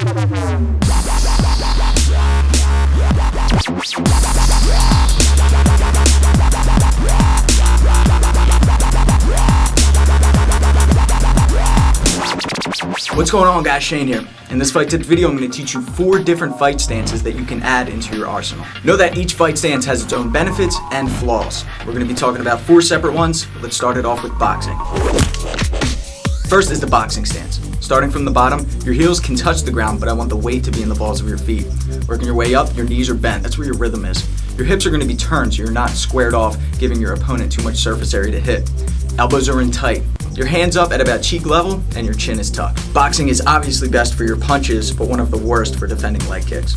What's going on, guys? Shane here. In this fight tip video, I'm going to teach you 4 different fight stances that you can add into your arsenal. Know that each fight stance has its own benefits and flaws. We're going to be talking about 4 separate ones. Let's start it off with boxing. First is the boxing stance. Starting from the bottom, your heels can touch the ground, but I want the weight to be in the balls of your feet. Working your way up, your knees are bent. That's where your rhythm is. Your hips are going to be turned, so you're not squared off, giving your opponent too much surface area to hit. Elbows are in tight. Your hands up at about cheek level and your chin is tucked. Boxing is obviously best for your punches, but one of the worst for defending leg kicks.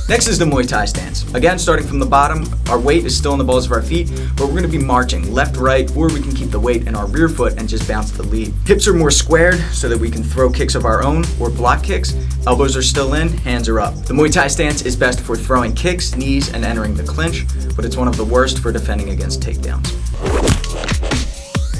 Next is the Muay Thai stance. Again, starting from the bottom, our weight is still in the balls of our feet, but we're going to be marching left, right, or we can keep the weight in our rear foot and just bounce the lead. Hips are more squared so that we can throw kicks of our own or block kicks. Elbows are still in, hands are up. The Muay Thai stance is best for throwing kicks, knees, and entering the clinch, but it's one of the worst for defending against takedowns.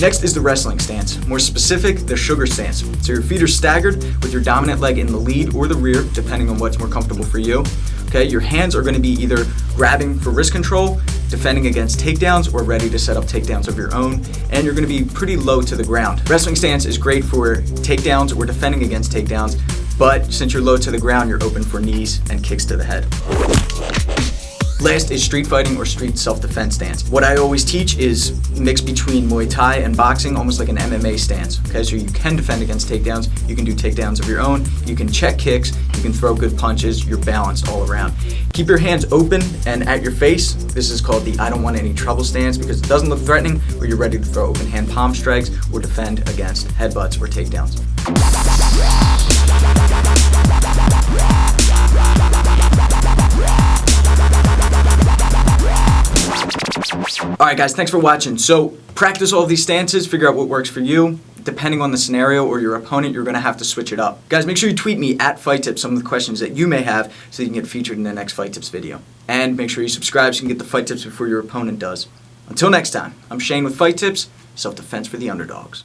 Next is the wrestling stance. More specific, the sugar stance. So your feet are staggered with your dominant leg in the lead or the rear, depending on what's more comfortable for you. Okay, your hands are going to be either grabbing for wrist control, defending against takedowns, or ready to set up takedowns of your own, and you're going to be pretty low to the ground. Wrestling stance is great for takedowns or defending against takedowns, but since you're low to the ground, you're open for knees and kicks to the head. Last is street fighting or street self-defense stance. What I always teach is mix between Muay Thai and boxing, almost like an MMA stance. Okay, so you can defend against takedowns, you can do takedowns of your own, you can check kicks, you can throw good punches, you're balanced all around. Keep your hands open and at your face. This is called the I don't want any trouble stance because it doesn't look threatening, where you're ready to throw open hand palm strikes or defend against headbutts or takedowns. Alright guys, thanks for watching. So practice all of these stances, figure out what works for you. Depending on the scenario or your opponent, you're going to have to switch it up. Guys, make sure you tweet me at Fight Tips some of the questions that you may have so you can get featured in the next Fight Tips video. And make sure you subscribe so you can get the Fight Tips before your opponent does. Until next time, I'm Shane with Fight Tips, self-defense for the underdogs.